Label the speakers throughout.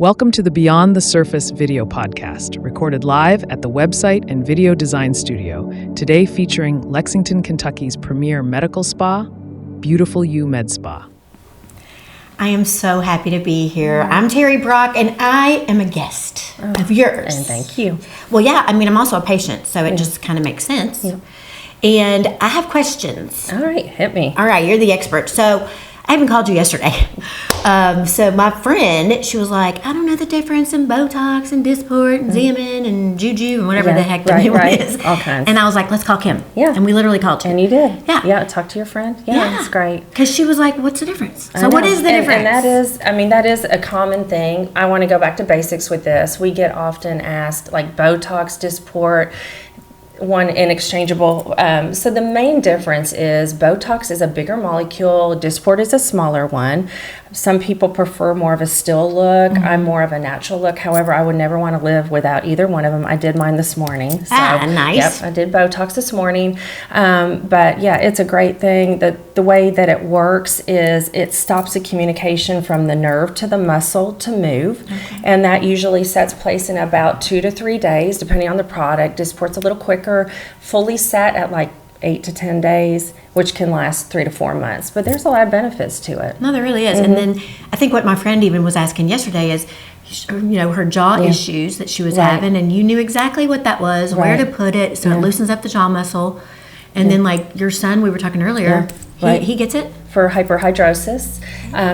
Speaker 1: Welcome to the Beyond the Surface video podcast, recorded live at the website and video design studio, today featuring Lexington, Kentucky's premier medical spa, Beautiful You Med Spa.
Speaker 2: I am so happy to be here. I'm Terry Brock, and I am a guest of yours.
Speaker 3: And thank you.
Speaker 2: Well, yeah, I mean, I'm also a patient, so it just kind of makes sense.
Speaker 3: Yeah.
Speaker 2: And I have questions.
Speaker 3: All right, hit me.
Speaker 2: All right, you're the expert. So I even called you yesterday. So my friend, she was like, I don't know the difference in Botox and Dysport and Xeomin and Juju and whatever the heck the new one is.
Speaker 3: All kinds.
Speaker 2: And I was like, let's call Kim.
Speaker 3: Yeah.
Speaker 2: And we literally called you.
Speaker 3: And you did.
Speaker 2: Yeah.
Speaker 3: Yeah, talk to your friend. Yeah, that's great.
Speaker 2: Because she was like, what's the difference?
Speaker 3: I
Speaker 2: So what
Speaker 3: know.
Speaker 2: is the difference?
Speaker 3: And that is a common thing. I want to go back to basics with this. We get often asked, like, Botox, Dysport, one inexchangeable. So the main difference is Botox is a bigger molecule, Dysport is a smaller one. Some people prefer more of a still look. I'm more of a natural look. However, I would never want to live without either one of them. I did mine this morning. So,
Speaker 2: nice.
Speaker 3: Yep, I did Botox this morning. But yeah, it's a great thing. The way that it works is it stops the communication from the nerve to the muscle to move. Okay. And that usually sets place in about 2 to 3 days, depending on the product. Dysport's a little quicker, fully set at like 8 to 10 days, which can last 3 to 4 months. But there's a lot of benefits to it.
Speaker 2: No, there really is. And then I think what my friend even was asking yesterday is, her jaw issues that she was having, and you knew exactly what that was, where to put it, so it loosens up the jaw muscle. And then, like your son, we were talking earlier, he gets it?
Speaker 3: For hyperhidrosis.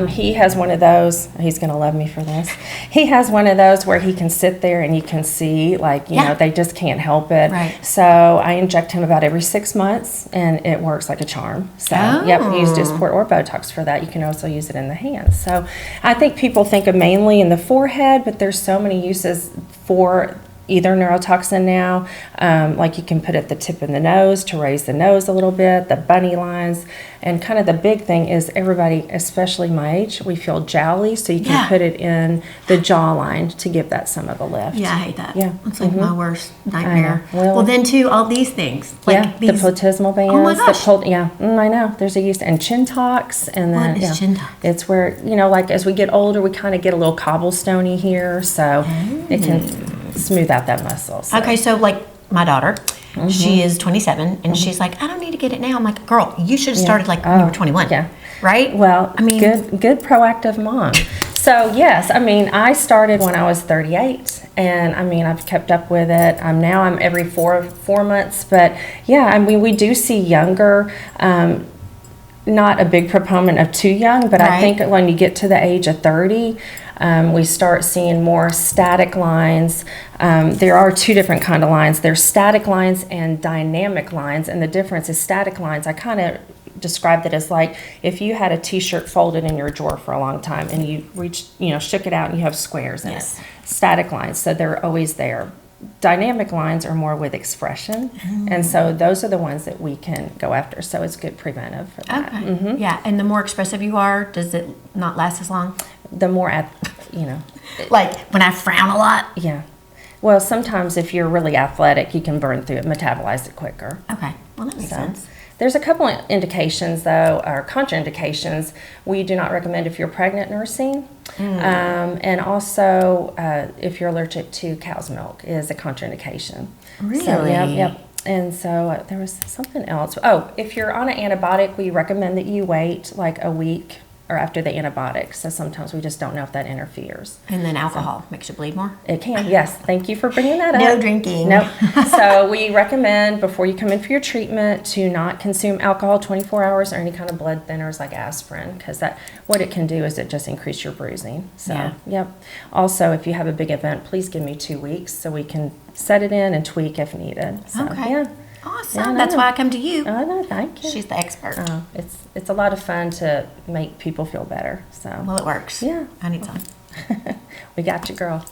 Speaker 3: He has one of those. He's going to love me for this. He has one of those where he can sit there and you can see, like, you know, they just can't help it.
Speaker 2: Right.
Speaker 3: So I inject him about every 6 months, and it works like a charm. So, yep, use Dysport or Botox for that. You can also use it in the hands. So I think people think of mainly in the forehead, but there's so many uses for either neurotoxin now, like you can put it at the tip of the nose to raise the nose a little bit, the bunny lines, and kind of the big thing is everybody, especially my age, we feel jowly, so you can put it in the jawline to give that some of a lift.
Speaker 2: Yeah, I hate that.
Speaker 3: Yeah.
Speaker 2: It's like my worst nightmare.
Speaker 3: Well,
Speaker 2: Well, then too, all these things. Like
Speaker 3: the platysmal bands.
Speaker 2: Oh my gosh.
Speaker 3: I know. There's a use. And chin tox. And then,
Speaker 2: What is chin tox?
Speaker 3: It's where, like as we get older, we kind of get a little cobblestoney here, so it can smooth out that muscle. So.
Speaker 2: Okay, so like my daughter, she is 27, and she's like, I don't need to get it now. I'm like, girl, you should have started like when you were 21.
Speaker 3: Yeah.
Speaker 2: Right?
Speaker 3: Well,
Speaker 2: I mean,
Speaker 3: good proactive mom. So yes, I mean, I started when I was 38, and I mean, I've kept up with it. Now I'm every four months, but yeah, I mean, we do see younger. Not a big proponent of too young, but I think when you get to the age of 30, we start seeing more static lines. There are two different kind of lines. There's static lines and dynamic lines, and the difference is static lines. I kind of described it as like if you had a t-shirt folded in your drawer for a long time and you shook it out and you have squares in it. Static lines, so they're always there. Dynamic lines are more with expression, and so those are the ones that we can go after. So it's good preventive for that.
Speaker 2: Okay. Yeah, and the more expressive you are, does it not last as long?
Speaker 3: The more,
Speaker 2: Like when I frown a lot?
Speaker 3: Yeah. Well, sometimes if you're really athletic, you can burn through it, metabolize it quicker.
Speaker 2: Okay. Well, that makes sense.
Speaker 3: There's a couple of indications, though, or contraindications. We do not recommend if you're pregnant nursing. And also, if you're allergic to cow's milk is a contraindication.
Speaker 2: Really?
Speaker 3: So, yep. And so there was something else. Oh, if you're on an antibiotic, we recommend that you wait like a week or after the antibiotics. So sometimes we just don't know if that interferes.
Speaker 2: And then alcohol makes you bleed more?
Speaker 3: It can, yes. Thank you for bringing that up.
Speaker 2: No drinking.
Speaker 3: Nope. So we recommend before you come in for your treatment to not consume alcohol 24 hours or any kind of blood thinners like aspirin, because what it can do is it just increase your bruising. So, yep. Also, if you have a big event, please give me 2 weeks so we can set it in and tweak if needed. So,
Speaker 2: okay.
Speaker 3: Yeah.
Speaker 2: Awesome. That's why I come to you.
Speaker 3: Oh, no, thank you.
Speaker 2: She's the expert.
Speaker 3: Oh, it's a lot of fun to make people feel better. So.
Speaker 2: Well, it works.
Speaker 3: Yeah.
Speaker 2: I need some.
Speaker 3: We got you, girl.